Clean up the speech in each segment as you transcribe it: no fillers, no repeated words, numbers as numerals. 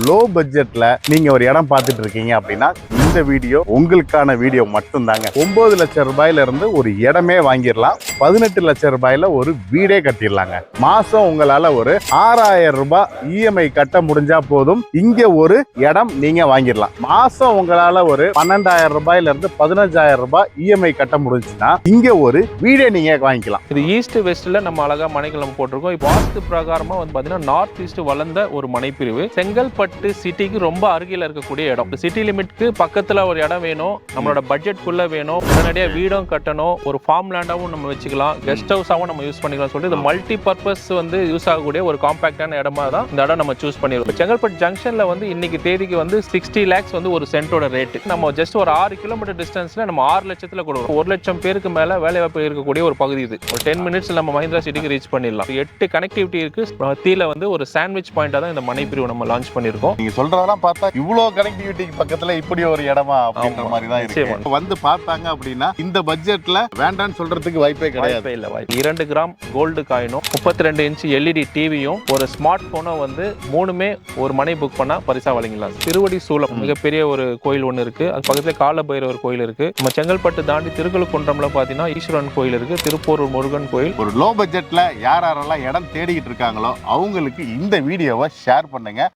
Low பட்ஜெட்ல நீங்க ஒரு இடம் பார்த்துட்டு இருக்கீங்க அப்படின்னா இந்த வீடியோ உங்களுக்கான வீடியோ மட்டும் தாங்க. 9 லட்சம் ரூபாயில இருந்து ஒரு இடமே வாங்கிடலாம். 18 லட்சம் ரூபாயில ஒரு வீடே கட்டிடலாங்க. மாசம் உங்களால ஒரு 6000 ரூபாய் இஎம்ஐ கட்ட முடிஞ்சா போதும், இங்க ஒரு இடம் நீங்க வாங்கிடலாம். மாசம் உங்களால ஒரு 12,000 ரூபாயில இருந்து 15,000 ரூபாய் இஎம்ஐ கட்ட முடிஞ்சுன்னா இங்க ஒரு வீடே நீங்க வாங்கிக்கலாம். இது ஈஸ்ட் வெஸ்ட்ல நம்ம அழகா மனைகள் நம்ம போட்டிருக்கோம். வாஸ்து பிரகாரமா வந்து பாத்தீங்கன்னா நார்த் ஈஸ்ட் வளர்ந்த ஒரு மனைப்பிரிவு. செங்கல்பட்டு சிட்டிக்கு ரொம்ப அருகில இருக்கக்கூடிய இடம். சிட்டி லிமிட்க்கு பக்கத்துல ஒரு இடம் வேணும், நம்மளோட பட்ஜெட்குள்ள வேணும், உடனடியா வீடும் கட்டணும், ஒரு ஃபார்ம் லேண்டாவும் நம்ம வச்சுக்கலாம், கெஸ்ட் ஹவுஸாவும் நம்ம யூஸ் பண்ணிக்கலாம் சொல்லிட்டு இது மல்டி பர்பஸ் வந்து யூஸ் ஆகக்கூடிய ஒரு காம்பாக்டான இடமா தான் இந்த இடம் நம்ம சூஸ் பண்ணிருக்கோம். செங்கல்பட்டு ஜங்ஷன்ல வந்து இன்னைக்கு தேதிக்கு வந்து 60 lakhs வந்து ஒரு சென்டோட ரேட். நம்ம ஜஸ்ட் ஒரு 6 கிலோமீட்டர் டிஸ்டன்ஸ்ல நம்ம 6 லட்சத்துல கொடுக்குறோம். 1 லட்சம் பேருக்கு மேல வேலை வாய்ப்பு இருக்கக்கூடிய ஒரு பகுதி இது. ஒரு 10 minutes நம்ம மஹிந்திரா சிட்டிக்கு ரீச் பண்ணிடலாம். 8 கனெக்டிவிட்டி இருக்கு. மத்தியில வந்து ஒரு சாண்ட்விச் பாயிண்டா தான் இந்த மனை பிரிவு நம்ம லான்ச் பண்ணிருக்கோம். நீங்க சொல்றதெல்லாம் பார்த்தா இவ்வளோ கனெக்டிவிட்டிக்கு பக்கத்துல இப்படி ஒரு இடமா அப்படின்ற மாதிரி தான் இருக்கு. வந்து பார்த்தாங்க அப்படின்னா இந்த பட்ஜெட்ல வேண்டாம்னு சொல்றதுக்கு வாய்ப்பே கிடையாது. 2 கிராம் கோல்டு காயினும் 32 இன்ச் எல்இடி டிவியும் ஒரு ஸ்மார்ட் போனும் வந்து மூணுமே ஒரு மனை புக் பண்ணா பரிசா வழங்கலாம். திருவடி சூலம் மிகப்பெரிய ஒரு கோயில் ஒன்று இருக்கு. அது பக்கத்துல கால பைரவர் கோயில் இருக்கு. நம்ம செங்கல்பட்டு தாண்டி திருக்கழுக்குன்றம்ல பாத்தீங்கன்னா ஈஸ்வரன் கோயில் இருக்கு, திருப்பூர் முருகன் கோயில். ஒரு லோ பட்ஜெட்ல யாரெல்லாம் இடம் தேடிக்கிட்டு இருக்காங்களோ அவங்களுக்கு இந்த வீடியோவை ஷேர் பண்ணுங்க.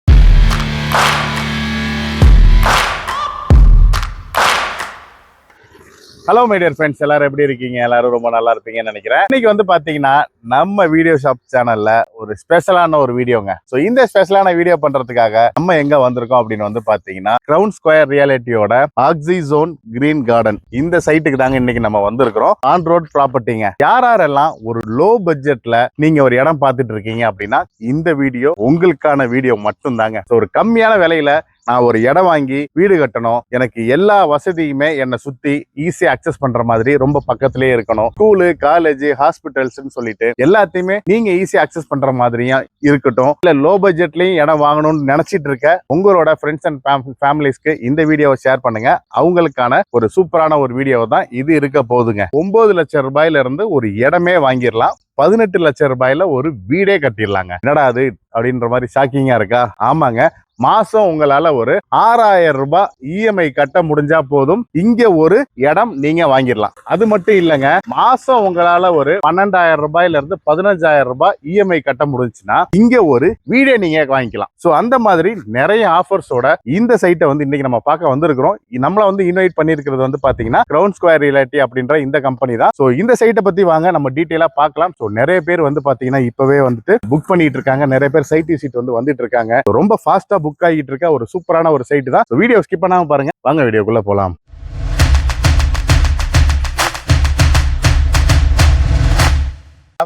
ஹலோ மை டியர் ஃப்ரெண்ட்ஸ், எல்லாரும் எப்படி இருக்கீங்க? எல்லாரும் ரொம்ப நல்லா இருப்பீங்கன்னு நினைக்கிறேன். இன்னைக்கு வந்து பாத்தீங்கன்னா நம்ம வீடியோ ஷாப் சேனல்ல ஒரு ஸ்பெஷலான ஒரு வீடியோங்க. ஸோ இந்த ஸ்பெஷலான வீடியோ பண்றதுக்காக நம்ம எங்க வந்திருக்கோம் அப்படின்னு வந்து பாத்தீங்கன்னா கிரவுன் ஸ்கொயர் ரியாலிட்டியோட ஆக்சிஜோன் கிரீன் கார்டன் இந்த சைட்டுக்கு தாங்க இன்னைக்கு நம்ம வந்திருக்கிறோம். ஆன் ரோட் ப்ராப்பர்ட்டிங்க. யாரெல்லாம் ஒரு லோ பட்ஜெட்ல நீங்க ஒரு இடம் பார்த்துட்டு இருக்கீங்க அப்படின்னா இந்த வீடியோ உங்களுக்கான வீடியோ மட்டும் தாங்க. ஸோ ஒரு கம்மியான விலையில நான் ஒரு இடம் வாங்கி வீடு கட்டணும், எனக்கு எல்லா வசதியுமே என்னை சுத்தி ஈஸியா அக்சஸ் பண்ற மாதிரி ரொம்ப பக்கத்திலேயே இருக்கணும், ஸ்கூலு காலேஜ் ஹாஸ்பிட்டல்ஸ் சொல்லிட்டு எல்லாத்தையுமே நீங்க ஈஸியா அக்சஸ் பண்ற மாதிரியும் இருக்கட்டும், இல்ல லோ பட்ஜெட்லயும் இடம் வாங்கணும்னு நினைச்சிட்டு இருக்க உங்களோட ஃப்ரெண்ட்ஸ் அண்ட் ஃபேமிலிஸ்க்கு இந்த வீடியோவை ஷேர் பண்ணுங்க. அவங்களுக்கான ஒரு சூப்பரான ஒரு வீடியோ தான் இது இருக்க போகுதுங்க. 9 லட்சம் ரூபாயில இருந்து ஒரு இடமே வாங்கிடலாம். 18 லட்சம் ரூபாயில ஒரு வீடே கட்டிடலாங்க. என்னடா அது அப்படின்ற மாதிரி ஷாக்கிங்கா இருக்கா? ஆமாங்க, மாசம் உங்களால ஒரு 6000 ரூபாய் இஎம்ஐ கட்ட முடிஞ்சா போதும், இங்க ஒரு இடம் நீங்க வாங்கிடலாம். அது மட்டும் இல்லைங்க, மாசம் உங்களால ஒரு 12,000 ரூபாயில இருந்து 15,000 ரூபாய் இஎம்ஐ கட்ட முடிஞ்சுன்னா இங்க ஒரு வீடே நீங்க வாங்கிக்கலாம். சோ அந்த மாதிரி நிறைய ஆஃபர்ஸோட இந்த சைட்டை வந்து இன்னைக்கு நம்ம பார்க்க வந்திருக்கிறோம். நம்மள வந்து இன்வைட் பண்ணிருக்கிறது வந்து பாத்தீங்கன்னா கிரவுன் ஸ்கொயர் ரியாலிட்டி அப்படின்ற இந்த கம்பெனி தான். சோ இந்த சைட்டை பத்தி வாங்க நம்ம டீட்டெயிலா பார்க்கலாம். சோ நிறைய பேர் வந்து பாத்தீங்கன்னா இப்பவே வந்துட்டு புக் பண்ணிட்டு இருக்காங்க. நிறைய பேர் சைட் விசிட் வந்து வந்துட்டு இருக்காங்க. ரொம்ப ஃபாஸ்டா புக் ஆகிட்டு இருக்க ஒரு சூப்பரான ஒரு சைட் தான். வீடியோ ஸ்கிப் பண்ணாம பாருங்க. வாங்க வீடியோக்குள்ள போலாம்.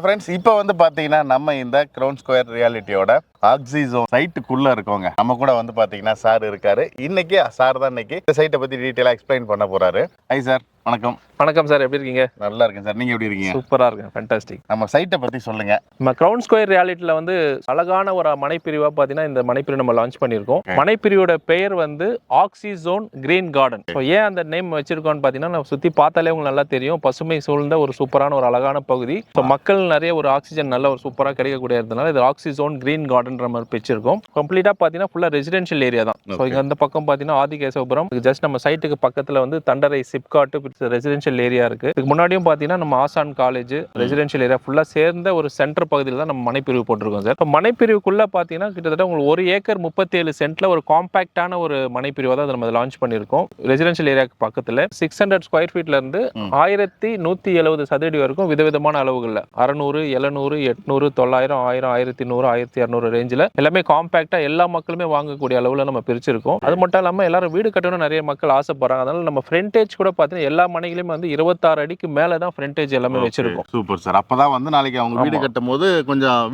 ஃப்ரெண்ட்ஸ், இப்போ வந்து பாத்தீங்கன்னா நம்ம இந்த கிரவுன் ஸ்கொயர் ரியாலிட்டியோட ஆக்சிஜோன் சைட்டுக்குள்ள இருக்கோங்க. நம்ம கூட வந்து பாத்தீங்கன்னா சார் இருக்காரு. இன்னைக்கு சார் தான் இன்னைக்கு இந்த சைட்டை பத்தி டீட்டெயிலா எக்ஸ்பிளைன் பண்ண போறாரு. ஹை சார், வணக்கம். வணக்கம் சார், எப்படி இருக்கீங்க? நல்லா இருக்கேன் சார், நீங்க எப்படி இருக்கீங்க? சூப்பரா இருக்கேன், ஃபேண்டாஸ்டிக். நம்ம சைட்டை பத்தி சொல்லுங்க. நம்ம கிரவுன் ஸ்கொயர் ரியாலிட்டியில வந்து அழகான ஒரு மனைப்பிரிவா பாத்தீங்கன்னா இந்த மனைப்பிரிவு நம்ம லான்ச் பண்ணிருக்கோம். மனைப்பிரிவோட பெயர் வந்து ஆக்சிஜோன் கிரீன் கார்டன். ஏன் அந்த நேம் வச்சிருக்கோம்னு பாத்தீங்கன்னா நம்ம சுத்தி பார்த்தாலே உங்களுக்கு நல்லா தெரியும், பசுமை சூழ்ந்த ஒரு சூப்பரான ஒரு அழகான பகுதி. மக்கள் நிறைய ஒரு ஆக்சிஜன் நல்ல ஒரு சூப்பரா கிடைக்கக்கூடிய இருந்தனால இது ஆக்சிஜோன் கிரீன் கார்டன்ற மாதிரி வச்சிருக்கோம். கம்ப்ளீட்டா பாத்தீங்கன்னா ஃபுல்லா ரெசிடென்ஷியல் ஏரியா தான். இங்க இந்த பக்கம் பாத்தீங்கன்னா ஆதிகேசவபுரம், ஜஸ்ட் நம்ம சைட்டுக்கு பக்கத்துல வந்து தண்டரை சிப்காட் ரெசிடென்ஷியல் ஏரியா இருக்கு. இதுக்கு முன்னாடியும் பாத்தீங்கன்னா நம்ம ஆசான் காலேஜ் ரெசிடென்ஷியல் ஏரியா ஃபுல்லா சேர்ந்த ஒரு சென்டர் பகுதியில் தான் நம்ம மனைப்பிரிவு போட்டிருக்கோம் சார். இப்போ மனைப்பிரிவுக்குள்ள பாத்தீங்கன்னா கிட்டத்தட்ட உங்களுக்கு 1 ஏக்கர் 37 சென்ட்ல ஒரு காம்பாக்டான ஒரு மனைப்பிரிவை தான் நம்ம லான்ச் பண்ணிருக்கோம். ரெசிடென்ஷியல் ஏரியாக்கு பக்கத்துல 600 ஸ்கொயர் ஃபீட்ல இருந்து 1170 சதுரடி வரைக்கும் விதவிதமான அளவுகள்ல 600, 700, 800, 900, 1000, 1100, 1200 ரேஞ்சில் எல்லாமே காம்பாக்டா எல்லா மக்களுமே வாங்கக்கூடிய அளவுல நம்ம பிரிச்சிருக்கோம். அது மட்டும் இல்லாம எல்லாரும் வீடு கட்டணும் நிறைய மக்கள் ஆசைப்படுறாங்க. அதனால நம்ம ஃப்ரண்டேஜ் கூட பாத்தீங்கன்னா எல்லா மனைகளுமே வந்து 26 அடிக்கு மேல தான் ஃப்ரண்டேஜ் எல்லாமே வச்சிருக்கோம். Super sir. அப்பதான் வந்து நாளைக்கு அவங்க வீடு கட்டும்போது கொஞ்சம்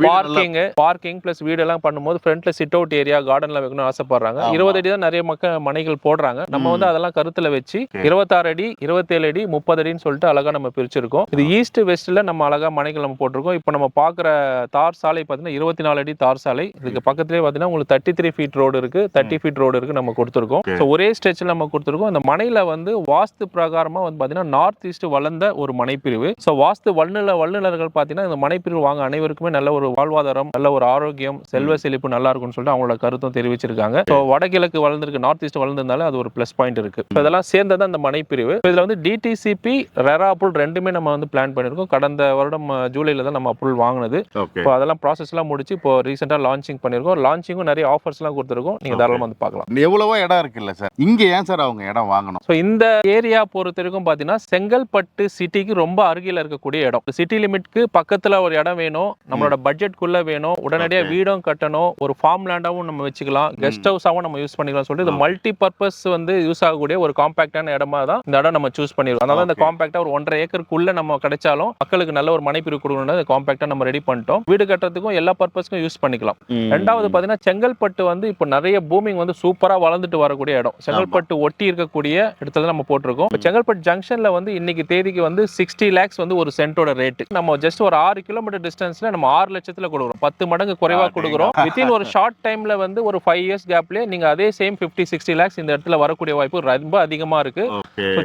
பார்க்கிங் பிளஸ் வீடு எல்லாம் பண்ணும்போது ஃப்ரண்ட்ல சிட் அவுட் ஏரியா கார்டன்ல வைக்கணும்னு ஆசைப்படுறாங்க. 20 அடி தான் நிறைய மக்கள் மனைகள் போடுறாங்க. நம்ம வந்து அதெல்லாம் கருத்துல வச்சு 26 அடி, 27 அடி, 30 அடின்னு சொல்லிட்டு அழகா நம்ம பிரிச்சிருக்கோம். இது ஈஸ்ட் வெஸ்ட்ல நம்ம அழகா மனைகள் நம்ம போட்டிருக்கோம். இப்போ நம்ம பாக்குற தார் சாலை பாத்தீங்கன்னா 24 அடி தார் சாலை. சாலை. இதுக்கு பக்கத்துலேயே பார்த்தீங்கன்னா உங்களுக்கு 33 ஃபீட் ரோடு இருக்கு, 30 ஃபீட் ரோடு இருக்கு நம்ம கொடுத்துருக்கோம். ஸோ ஒரே ஸ்ட்ரெச்சில் நம்ம கொடுத்துருக்கோம். இந்த மனையில் வந்து வாஸ்து பிரகாரமாக வந்து பார்த்தீங்கன்னா நார்த் ஈஸ்ட் வளர்ந்த ஒரு மனைப்பிரிவு. ஸோ வாஸ்து வல்லுநர்கள் பார்த்தீங்கன்னா இந்த மனைப்பிரிவு வாங்க அனைவருக்குமே நல்ல ஒரு வாழ்வாதாரம், நல்ல ஒரு ஆரோக்கியம், செல்வ செழிப்பு நல்லா இருக்கும்னு சொல்லிட்டு அவங்களோட கருத்தும் தெரிவிச்சிருக்காங்க. ஸோ வடகிழக்கு வளர்ந்துருக்கு, நார்த் ஈஸ்ட் வளர்ந்ததுனால அது ஒரு ப்ளஸ் பாயிண்ட் இருக்கு. இதெல்லாம் சேர்ந்தது அந்த மனைப்பிரிவு. இதில் வந்து டிடிசிபி ரெரா அப்ரூவல் ரெண்டுமே நம்ம வந்து பிளான் பண்ணியிருக்கோம். கடந்த வருடம் ஜூலைல தான் நம்ம அப்ரூவல் வாங்கினது. இப்போ அதெல்லாம் ப்ராசஸ்லாம் முடிச்சு இப்போ ரீசெண்டாக லான்ச்சிங் பண்ணியிருக்கோம். லான்ச்சிங்கும் நிறைய ஆஃபர்ஸ்லாம் கொடுத்துருக்கோம். நீங்கள் தாராளமாக வந்து பார்க்கலாம். எவ்வளவோ இடம் இருக்குல்ல சார், இங்கே ஏன் சார் அவங்க இடம் வாங்கணும்? ஸோ இந்த ஏரியா பொறுத்த வரைக்கும் பார்த்தீங்கன்னா செங்கல்பட்டு சிட்டிக்கு ரொம்ப அருகில் இருக்கக்கூடிய இடம். சிட்டி லிமிட்க்கு பக்கத்தில் ஒரு இடம் வேணும், நம்மளோட பட்ஜெட்குள்ளே வேணும், உடனடியாக வீடும் கட்டணும், ஒரு ஃபார்ம் லேண்டாகவும் நம்ம வச்சுக்கலாம், கெஸ்ட் ஹவுஸாகவும் நம்ம யூஸ் பண்ணிக்கலாம் சொல்லிட்டு இது மல்டி பர்பஸ் வந்து யூஸ் ஆகக்கூடிய ஒரு காம்பாக்டான இடமா தான் இந்த இடம் நம்ம சூஸ் பண்ணிருக்கோம். அதனால இந்த காம்பாக்டா ஒரு 1.5 ஏக்கருக்குள்ள நம்ம கிடைச்சாலும் மக்களுக்கு நல்ல ஒரு மனைப்பிரிவு கொடுக்கணும். காம்பாக்டா நம்ம ரெடி பண்ணிட்டோம். வீடு கட்டுறதுக்கும் எல்லா பர்பஸ்க்கும் யூஸ் பண்ணிக்கலாம். ரெண்டாவது பாத்தீங்கன்னா செங்கல்பட்டு வந்து இப்போ நிறைய பூமிங் வந்து சூப்பரா வளர்ந்துட்டு வரக்கூடிய இடம். செங்கல்பட்டு ஒட்டி இருக்கக்கூடிய இடத்துல நம்ம போட்டிருக்கோம். செங்கல்பட்டு ஜங்ஷன்ல வந்து இன்னைக்கு தேதிக்கு வந்து 60 lakhs வந்து ஒரு சென்டோட ரேட். நம்ம ஜஸ்ட் ஒரு 6 கிலோமீட்டர் டிஸ்டன்ஸ்ல நம்ம 6 லட்சத்துல கொடுக்குறோம். 10 மடங்கு குறைவா கொடுக்குறோம். வித்தின் ஒரு ஷார்ட் டைம்ல வந்து ஒரு 5 years கேப்ல நீங்க அதே சேம் 50-60 lakhs இந்த இடத்துல வரக்கூடிய வாய்ப்பு ரொம்ப அதிகமா இருக்கு.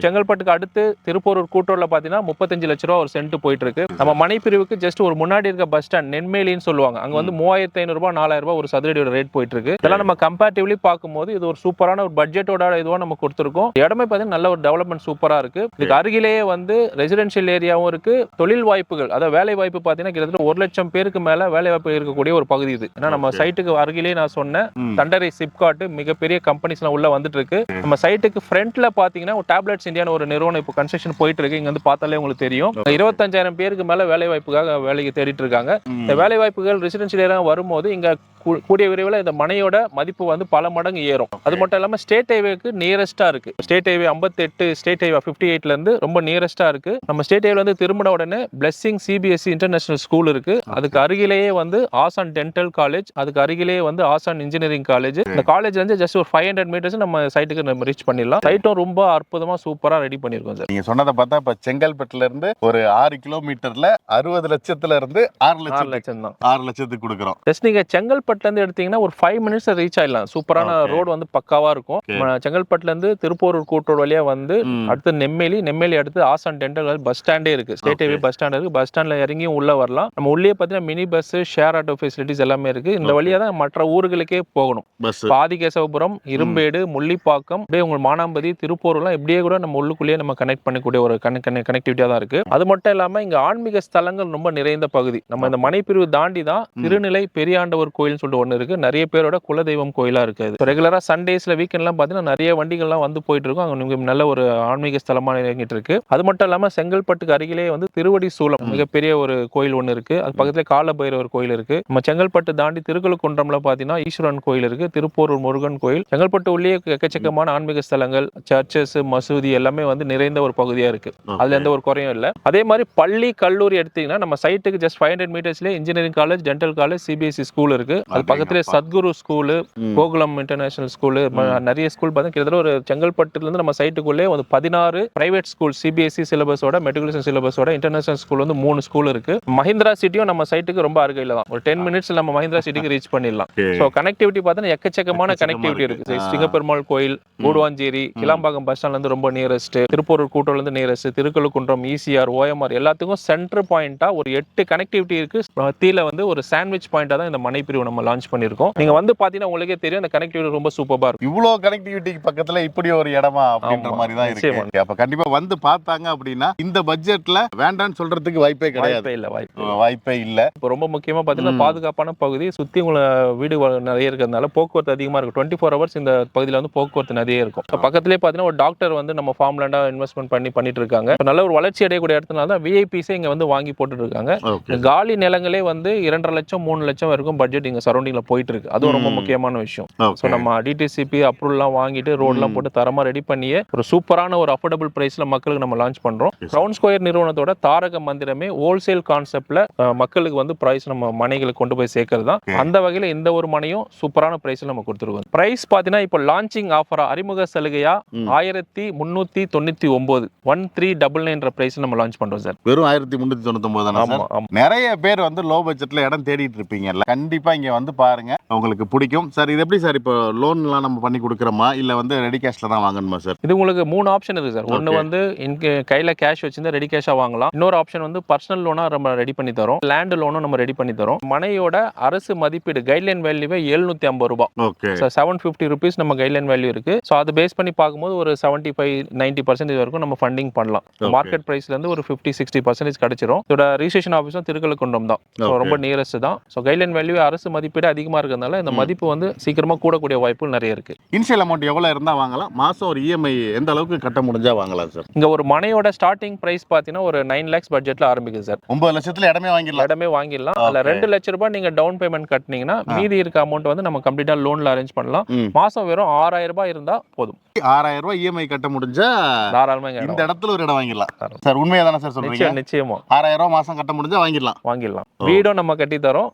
செங்கல்பட்டுக்கு அடுத்து திருப்பூர் கூட்டூர்ல பாத்தீங்கன்னா 35 லட்ச ரூபா ஒரு சென்ட் போயிட்டு இருக்கு. நம்ம மனைப்பிரிவுக்கு ஜஸ்ட் ஒரு முன்னாடி இருக்க பஸ் ஸ்டாண்ட் நென்மேலின்னு சொல்லுவாங்க, அங்க வந்து 3500 ரூபாய் 4000 ரூபாய் ஒரு சதுரடியோட ரேட் போயிட்டு இருக்கு. இதெல்லாம் நம்ம கம்பேரிட்டிவ்லி பார்க்கும்போது இது ஒரு சூப்பரான ஒரு பட்ஜெட்டோட இதுவா நம்ம கொடுத்துருக்கோம். இடமே பார்த்தீங்கன்னா நல்ல ஒரு டெவலப்மெண்ட் சூப்பரா இருக்கு. இதுக்கு அருகிலேயே வந்து ரெசிடென்ஷியல் ஏரியாவும் இருக்கு. தொழில் வாய்ப்புகள், அதாவது வேலை வாய்ப்பு பார்த்தீங்கன்னா கிட்டத்தட்ட 1 லட்சம் பேருக்கு மேல வேலை வாய்ப்பு இருக்கக்கூடிய ஒரு பகுதி இது. ஏன்னா நம்ம சைட்டுக்கு அருகிலே நான் சொன்ன தண்டரை சிப்காட் மிகப்பெரிய கம்பெனிஸ் எல்லாம் உள்ள வந்துட்டு இருக்கு. நம்ம சைட்டுக்கு ஃப்ரண்ட்ல பாத்தீங்கன்னா டேப்லெட்ஸ் இந்தியான்னு ஒரு நிறுவனம் இப்போ கன்ஸ்ட்ரக்ஷன் போயிட்டு இருக்கு. இங்க வந்து பார்த்தாலே உங்களுக்கு தெரியும் 25,000 பேருக்கு மேல வேலை வாய்ப்புக்காக வேலைக்கு தேடிட்டு இருக்காங்க. இந்த வேலை வாய்ப்புகள் ரெசிடென்ஷியல் ஏரியா வரும்போது இங்க கூடிய விரைவில் இந்த மனையோட மதிப்பு வந்து பல மடங்கு ஏறும். அது மட்டும் இல்லாம ஸ்டேட் ஹைவேக்கு நியரஸ்டா இருக்கு. ஸ்டேட் ஹைவே 58, ஸ்டேட் ஹைவே 58ல இருந்து ரொம்ப நியரஸ்டா இருக்கு. நம்ம ஸ்டேட் ஹைவேல வந்து திரும்பின உடனே பிளெஸிங் சிபிஎஸ்இ இன்டர்நேஷனல் ஸ்கூல் இருக்கு. அதுக்கு அருகிலேயே வந்து ஆசான் டென்டல் காலேஜ், அதுக்கு அருகிலேயே வந்து ஆசான் இன்ஜினியரிங் காலேஜ். இந்த காலேஜ் வந்து ஜஸ்ட் ஒரு 500 மீட்டர்ஸ் நம்ம சைட்டுக்கு நம்ம ரீச் பண்ணிடலாம். சைட்டும் ரொம்ப அற்புதமா சூப்பரா ரெடி பண்ணிருக்கோம் சார். நீங்க சொன்னதை பார்த்தா இப்ப செங்கல்பட்டுல இருந்து ஒரு 6 கிலோமீட்டர்ல 60 லட்சத்துல இருந்து 6 லட்சம் தான் 6 லட்சத்துக்கு கொடுக்குறோம். ஜஸ்ட் நீங்க செங்கல்பட்டுல இருந்து எடுத்தீங்கன்னா ஒரு 5 மினிட்ஸ் ரீச் ஆயிடலாம். சூப்பரான ரோடு வந்து பக்காவா இருக்கும். செங்கல்பட்டுல இருந்து திருப்பூர் கூட்டூர் வழியா வந்து அடுத்து நெம்மேலி அடுத்து ஆசான் டென்டல் பஸ் ஸ்டாண்டே இருக்கு. ஸ்டேட் ஹைவே பஸ் ஸ்டாண்ட் இருக்கு. பஸ் ஸ்டாண்ட்ல இறங்கியும் உள்ள வரலாம். நம்ம உள்ளே பாத்தீங்கன்னா mini bus, share auto facilities எல்லாமே இருக்கு. இந்த வழியா தான் மற்ற ஊர்களுக்கே போகணும். ஆதிகேசவபுரம், இரும்பேடு, முள்ளிப்பாக்கம், அப்படியே உங்க மானாம்பதி, திருப்பூர்லாம் இப்படியே கூட நம்ம உள்ளுக்குள்ளேயே நம்ம கனெக்ட் பண்ணக்கூடிய ஒரு கனெக்டிவிட்டியா தான் இருக்கு. அது மட்டும் இல்லாம இங்க ஆன்மீக ஸ்தலங்கள் ரொம்ப நிறைந்த பகுதி. நம்ம இந்த மனைப்பிரிவு தாண்டி தான் திருநிலை பெரியாண்டவர் கோயில் சொல்லிட்டு ஒண்ணு இருக்கு. நிறைய பேரோட குலதெய்வம் கோயிலா இருக்கு. ரெகுலரா சண்டேஸ்ல வீக்கெண்ட்லாம் பாத்தீங்கன்னா நிறைய வண்டிகள்லாம் வந்து போயிட்டு இருக்கும். அங்க நல்ல ஒரு ஆன்மீக ஸ்தலமா இறங்கிட்டு இருக்கு. அது மட்டும் இல்லாம செங்கல்பட்டுக்கு அருகிலே வந்து திருவடி சூலம் மிகப்பெரிய ஒரு கோயில் ஒண்ணு இருக்கு. அது பக்கத்துல காலபைரவர் கோயில் இருக்கு. நம்ம செங்கல்பட்டு தாண்டி திருக்கழுக்குன்றம்ல பாத்தீங்கன்னா ஈஸ்வரன் கோயில் இருக்கு, திருப்பூர் முருகன் கோயில். செங்கல்பட்டு உள்ளே எக்கச்சக்கமான ஆன்மீக ஸ்தலங்கள், சர்ச்சஸ், மசூதி எல்லாமே வந்து நிறைந்த ஒரு பகுதியா இருக்கு. அதுல எந்த ஒரு குறையும் இல்ல. அதே மாதிரி பள்ளி கல்லூரி எடுத்தீங்கன்னா நம்ம சைட்டுக்கு ஜஸ்ட் 500 மீட்டர்ஸ்ல engineering college, dental college, CBSE school இருக்கு. அது பக்கத்துல Sadguru school, Gokulam international school, நிறைய ஸ்கூல் பார்த்தீங்கன்னா கிட்டத்தட்ட ஒரு செங்கல்பட்டுல இருந்து நம்ம சைட்டுக்குள்ளே வந்து 16 பிரைவேட் ஸ்கூல் சிபிஎஸ்இ சிலபஸோட மெட்ரிகுலேஷன் சிலபஸோட இன்டர்நேஷனல் ஸ்கூல் வந்து 3 ஸ்கூல் இருக்கு. மஹிந்திரா சிட்டியும் நம்ம சைட்டுக்கு ரொம்ப அருகில தான். ஒரு 10 மினிட்ஸ்ல நம்ம மஹிந்திரா சிட்டிக்கு ரீச் பண்ணிடலாம். ஸோ கனெக்டிவிட்டி பார்த்தீங்கன்னா எக்கச்சக்கமான கனெக்டிவிட்டி இருக்கு. சிங்கப்பெருமாள் கோயில், கூடுவாஞ்சேரி, கிளாம்பாக்கம் பஸ் ஸ்டாண்ட்ல இருந்து ரொம்ப நியரஸ்ட், திருப்பூர் கூட்டூர்ல இருந்து நியரஸ்ட், திருக்கழுக்குன்றம், இசிஆர், ஓஎம்ஆர் எல்லாத்துக்கும் சென்டர் பாயிண்டா ஒரு 8 கனெக்டிவிட்டி இருக்கு. மத்தியில வந்து ஒரு சாண்ட்விச் பாயிண்டா தான் இந்த மனைப்பிரிவு நம்ம லான்ச் பண்ணிருக்கோம். நீங்க வந்து பாத்தீங்கன்னா உங்களுக்கே தெரியும் அந்த கனெக்டிவிட்டி ரொம்ப சூப்பரா இருக்கும். இவ்வளோ கனெக்டிவிட்டிக்கு பக்கத்துல இப்படி ஒரு இடமா அப்படின்ற மாதிரி தான் இருக்கு. அப்ப கண்டிப்பா வந்து பார்த்தாங்க அப்படின்னா இந்த பட்ஜெட்ல வேண்டாம்னு சொல்றதுக்கு வாய்ப்பே கிடையாது. வாய்ப்பே இல்ல. இப்போ ரொம்ப முக்கியமா பாத்தீங்கன்னா பாதுகாப்பான பகுதி, சுத்தி உங்களை வீடு நிறைய இருக்கிறதுனால போக்குவரத்து அதிகமா இருக்கும். 24 hours இந்த பகுதியில வந்து போக்குவரத்து நிறைய இருக்கும். பக்கத்திலே பாத்தீங்கன்னா ஒரு டாக்டர் வந்து நம்ம ஃபார்ம் லேண்டா இன்வெஸ்ட்மெண்ட் பண்ணிட்டு இருக்காங்க. நல்ல ஒரு வளர்ச்சி அடையக்கூடிய இடத்துல தான் விஐபிஸே இங்க வந்து வாங்கி போட்டுட்டு இருக்காங்க. காலி நிலங்களே வந்து 2.5 லட்சம் 3 லட்சம் வரைக்கும் பட்ஜெட் இங்க சரௌண்டிங்ல போயிட்டு இருக்கு. அது ரொம்ப முக்கியமான விஷயம். சோ நம்ம டிடிசிபி அப்ரூவல்லாம் வாங்கிட்டு ரோட்லாம் போட்டு தரமா ரெடி பண்ணியே ஒரு சூப்பரான ஒரு அஃபோர்டபிள் பிரைஸ்ல மக்களுக்கு நம்ம லான்ச் பண்றோம். கிரவுன் ஸ்கொயர் நிறுவனத்தோட தாரக மந்திரமே ஹோல்சேல் கான்செப்ட்ல மக்களுக்கு வந்து பிரைஸ் நம்ம மனைகளுக்கு கொண்டு போய் சேர்க்கிறது தான். அந்த வகையில இந்த ஒரு மனையும் சூப்பரான பிரைஸ்ல நம்ம கொடுத்துருக்கோம். பிரைஸ் பாத்தீங்கன்னா இப்போ லான்ச்சிங் ஆஃபரா அறிமுக சலுகையா 1399 1399 பிரைஸ் நம்ம லான்ச் பண்றோம் சார். வெறும் 1399 தான். நிறைய பேர் வந்து லோ பட்ஜெட்ல இடம் தேடிட்டு இருப்பீங்கல்ல, கண்டிப்பா இங்க வந்து பாருங்க, உங்களுக்கு பிடிக்கும் சார். இது எப்படி சார் இப்போ லோன்லாம் நம்ம பண்ணி கொடுக்குறோமா இல்லை வந்து ரெடி கேஷ்ல தான் வாங்கணுமா சார்? இது உங்களுக்கு 3 ஆப்ஷன் இருக்கு சார். ஒன்னு வந்து கையில கேஷ் வச்சிருந்தா ரெடி கேஷா வாங்கலாம். இன்னொரு ஆப்ஷன் வந்து பர்சனல் லோனா நம்ம ரெடி பண்ணி தரோம். லேண்ட் லோனும் நம்ம ரெடி பண்ணி தரோம். மனையோட அரசு மதிப்பீடு கைட்லைன் வேல்யூவே 750 ரூபாய். ஓகே. 750 ருபீஸ் நம்ம கைட்லைன் வேல்யூ இருக்கு. ஸோ அதை பேஸ் பண்ணி பார்க்கும்போது ஒரு 75-90% வரைக்கும் நம்ம ஃபண்டிங் பண்ணலாம். மார்க்கெட் பிரைஸ்ல இருந்து ஒரு 50-60% கிடைச்சிரும். இதோட ரிஜிஸ்ட்ரேஷன் ஆஃபீஸும் திருக்கழுக்குன்றம் தான். ஸோ ரொம்ப நியரஸ்ட் தான். ஸோ கைட்லைன் வேல்யூ அரசு மதிப்பீடு அதிகமாக இருக்கிறதுனால இந்த மதிப்பு வந்து சீக்கிரமா கூடக்கூடிய வாய்ப்புகள் நிறைய இருக்கு. இனிஷியல் அமௌண்ட் எவ்வளோ இருந்தால் வாங்கலாம்? மாதம் ஒரு இஎம்ஐ எந்த அளவுக்கு கட்ட முடிஞ்சா வாங்கலாம் சார்? இங்க ஒரு மனையோட ஸ்டார்டிங் பிரைஸ் பார்த்தீங்கன்னா ஒரு 9 lakhs பட்ஜெட்ல ஆரம்பிக்குது சார். 9 லட்சத்துல இடமே வாங்கிடலாம். அதுல 2 லட்ச ரூபாய் நீங்க டவுன் பேமெண்ட் கட்டினீங்கன்னா மீதி இருக்க அமௌண்ட் வந்து நம்ம கம்ப்ளீட்டா லோன்ல அரேஞ்ச் பண்ணலாம். மாசம் வெறும் 6000 ரூபாய் இருந்தா போதும். 6000 ரூபாய் இஎம்ஐ கட்ட முடிஞ்சா தாராளமா இந்த இடத்துல ஒரு இடம் வாங்கிடலாம் சார். உண்மையா தானே சார் சொல்றீங்க? நிச்சயமா 6000 ரூபாய் மாசம் கட்ட முடிஞ்சா வாங்கிடலாம். வீடும் நம்ம கட்டி தரோம்.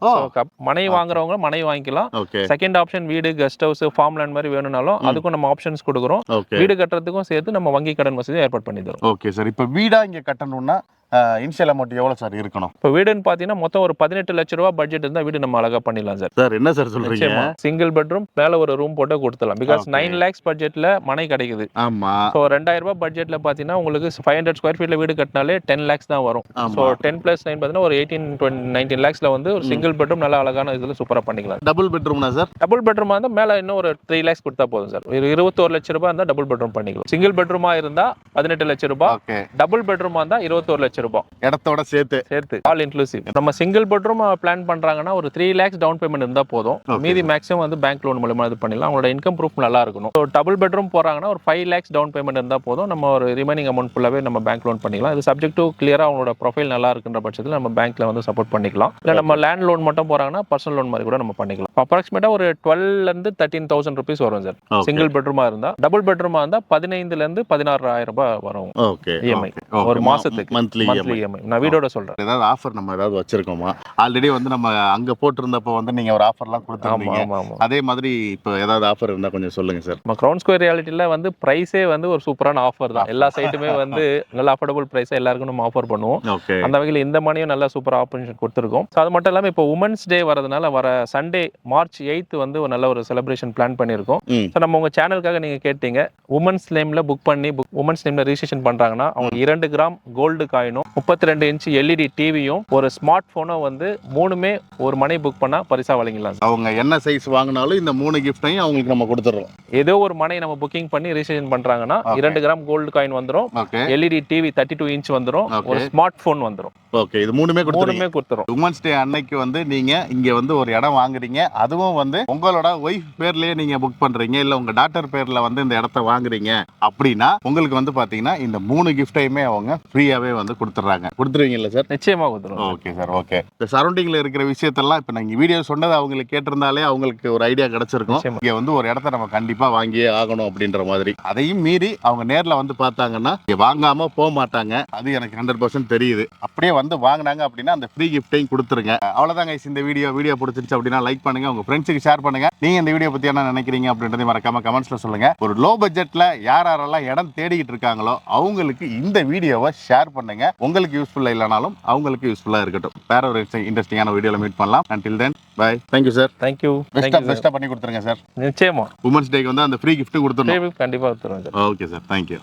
மனை வாங்குறவங்க மனை வாங்கிக்கலாம். செகண்ட் ஆப்ஷன் வீடு, கெஸ்ட் ஹவுஸ், ஃபார்ம் லேண்ட் மாதிரி வேணும்னாலும் அதுக்கும் நம்ம ஆப்ஷன்ஸ் கொடுக்குறோம். வீடு கட்டுறதுக்கும் சேர்த்து நம்ம வங்கி கடன் வசதி ஏற்பாடு பண்ணி தரோம். Okay sir. இப்போ வீடா இங்க கட்டணும்னா இனிஷியல் அமௌண்ட் எவ்வளவு சார் இருக்கணும்? இப்போ வீடுன்னு பாத்தீங்கன்னா மொத்தம் ஒரு 18 லட்ச ரூபாய் பட்ஜெட் இருந்தா வீடு நம்ம அழகா பண்ணிடலாம் சார். சார் என்ன சார் சொல்றீங்க? சிங்கிள் பெட்ரூம் மேல ஒரு ரூம் போட்டு கொடுத்துடலாம். பிகாஸ் 9 lakhs பட்ஜெட்ல மனை கிடைக்குது. ஆமா. ஸோ 2000 ரூபாய் பட்ஜெட்ல பாத்தீங்கன்னா உங்களுக்கு 500 ஸ்கொயர் ஃபீட்ல வீடு கட்டினாலே 10 lakhs தான் வரும். ஸோ 10 + 9 பாத்தீங்கன்னா ஒரு 18-19 lakhsல வந்து ஒரு சிங்கிள் பெட்ரூம் நல்ல அழகான இதுல சூப்பரா பண்ணிக்கலாம். டபுள் பெட்ரூம்னா சார்? டபுள் பெட்ரூமா இருந்தா மேல இன்னும் ஒரு 3 lakhs கொடுத்தா போதும் சார். 21 லட்ச ரூபாய் இருந்தா டபுள் பெட்ரூம் பண்ணிக்கலாம். சிங்கிள் பெட்ரூமா இருந்தா 18 லட்ச ரூபாய். டபுள் பெட்ரூமா இருந்தா 21 லட்ச ரூபாய். இடத்தோட சேர்த்து ஆல் இன்க்ளூசிவ். நம்ம சிங்கிள் பெட்ரூம் பிளான் பண்றாங்கன்னா ஒரு 3 lakhs டவுன் பேமெண்ட் இருந்தா போதும். மீதி மேக்ஸிமம் வந்து பேங்க் லோன் மூலமா இது பண்ணிடலாம். அவங்களோட இன்கம் ப்ரூஃப் நல்லா இருக்கணும். ஸோ டபுள் பெட்ரூம் போறாங்கன்னா ஒரு 5 lakhs டவுன் பேமெண்ட் இருந்தா போதும். நம்ம ஒரு ரிமைனிங் அமௌண்ட் ஃபுல்லாவே நம்ம பேங்க் லோன் பண்ணிக்கலாம். இது சப்ஜெக்ட் டு கிளியரா அவங்களோட ப்ரொஃபைல் நல்லா இருக்குன்ற பட்சத்தில் நம்ம பேங்க்ல வந்து சப்போர்ட் பண்ணிக்கலாம். இல்லை நம்ம லேண்ட் லோன் மட்டும் போறாங்கன்னா பர்சனல் லோன் மாதிரி கூட நம்ம பண்ணிக்கலாம். அப்ராக்சிமேட்டா ஒரு 12,000 இருந்து 13,000 ருபீஸ் வரும் சார் சிங்கிள் பெட்ரூமா இருந்தா. டபுள் பெட்ரூமா இருந்தா 15,000 இருந்து 16,000 ரூபாய் வரும் இஎம்ஐ ஒரு மாசத்துக்கு. மந்த்லி இஎம்ஐ நான் வீடோட சொல்றேன். ஏதாவது ஆஃபர் நம்ம ஏதாவது வச்சிருக்கோமா? ஆல்ரெடி வந்து நம்ம அங்க போட்டிருந்தப்போ வந்து நீங்க ஒரு ஆஃபர்லாம் கொடுத்துருந்தீங்க. அதே மாதிரி இப்போ ஏதாவது ஆஃபர் இருந்தா கொஞ்சம் சொல்லுங்க சார். நம்ம கிரவுண்ட் ஸ்கொயர் ரியாலிட்டில வந்து பிரைஸே வந்து ஒரு சூப்பரான ஆஃபர் தான். எல்லா சைட்டுமே வந்து நல்ல அஃபோர்டபுள் பிரைஸா எல்லாருக்கும் நம்ம ஆஃபர் பண்ணுவோம். அந்த வகையில் இந்த மணியும் நல்ல சூப்பர் ஆப்பர்ச்சுனிட்டி கொடுத்துருக்கோம். அது மட்டும் இல்லாமல் இப்போ உமன்ஸ் டே வரதுனால வர சண்டே March 8 வந்து ஒரு நல்ல ஒரு செலிப்ரேஷன் பிளான் பண்ணியிருக்கோம். ஸோ நம்ம உங்க சேனலுக்காக நீங்க கேட்டீங்க உமன்ஸ் நேம்ல புக் பண்ணி உமன்ஸ் நேம்ல ரிஜிஸ்ட்ரேஷன் பண்றாங்கன்னா அவங்க 2 கிராம் கோல்டு காயினும் 32 இன்ச் எல்இடி டிவியும் ஒரு ஸ்மார்ட் போனும் வந்து 3மே ஒரு மணி புக் பண்ணா பரிசா வழங்கலாம். அவங்க என்ன சைஸ் வாங்கினாலும் இந்த 3 கிஃப்டையும் அவங்களுக்கு நம்ம கொடுத்துறோம். ஏதோ ஒரு மனை நம்ம புக்கிங் பண்ணி ரிஜிஸ்ட்ரேஷன் பண்றாங்கன்னா 2 கிராம் கோல்டு காயின் வந்துரும், எல்இடி டிவி 32 இன்ச் வந்துரும், ஒரு ஸ்மார்ட் போன் வந்துரும். ஓகே, இது மூணுமே கொடுத்துறோம். உமன்ஸ் டே அன்னைக்கு வந்து நீங்க இங்க வந்து ஒரு இடம் வாங்குறீங்க, அதுவும் வந்து உங்களோட ஒய்ஃப் பேர்லயே நீங்க புக் பண்றீங்க, இல்ல உங்க டாட்டர் பேர்ல வந்து இந்த இடத்த வாங்குறீங்க அப்படின்னா உங்களுக்கு வந்து பாத்தீங்கன்னா இந்த 3 கிஃப்டையுமே அவங்க ஃப்ரீயாவே வந்து கொடுத்துறாங்க. கொடுத்துருவீங்கல்ல சார்? நிச்சயமா கொடுத்துருவோம். Okay sir. ஓகே, இந்த சரௌண்டிங்ல இருக்கிற விஷயத்தெல்லாம் இப்ப நீங்க வீடியோ சொன்னது அவங்களுக்கு கேட்டிருந்தாலே அவங்களுக்கு ஒரு ஐடியா கிடைச்சிருக்கும். இங்க வந்து ஒரு இடத்த நம்ம கண்டிப்பா வாங்கியே ஆகணும் அப்படின்ற மாதிரி. அதையும் மீறி அவங்க நேர்ல வந்து பார்த்தாங்கன்னா இங்க வாங்காம போக மாட்டாங்க. அது எனக்கு 100% தெரியுது. அப்படியே வந்து வாங்கினாங்க அப்படின்னா அந்த ஃப்ரீ கிஃப்டையும் கொடுத்துருங்க. அவ்வளவுதாங்க. இந்த வீடியோ பிடிச்சிருச்சு அப்படின்னா லைக் பண்ணுங்க, உங்க ஃப்ரெண்ட்ஸுக்கு ஷேர் பண்ணுங்க. நீங்க இந்த வீடியோ பத்தி என்ன நினைக்கிறீங்க அப்படின்றதை மறக்காம கமெண்ட்ஸ்ல சொல்லுங்க. ஒரு லோ பட்ஜெட்ல யாரெல்லாம் இடம் தேடிக்கிட்டு இருக்காங்களோ அவங்களுக்கு இந்த வீடியோவை ஷேர் பண்ணுங்க. உங்களுக்கு யூஸ்ஃபுல்லா இல்லைனாலும் அவங்களுக்கு யூஸ்ஃபுல்லா இருக்கட்டும். வேற ஒரு இன்ட்ரெஸ்டிங்கான வீடியோல மீட் பண்ணலாம். until then bye. thank you sir. thank you. பெஸ்டா பண்ணி கொடுத்துருங்க சார். நிச்சயமா உமன்ஸ் டேக்கு வந்து அந்த ஃப்ரீ gift கொடுத்துறோம். கண்டிப்பா கொடுத்துறோம் sir. Okay sir, thank you.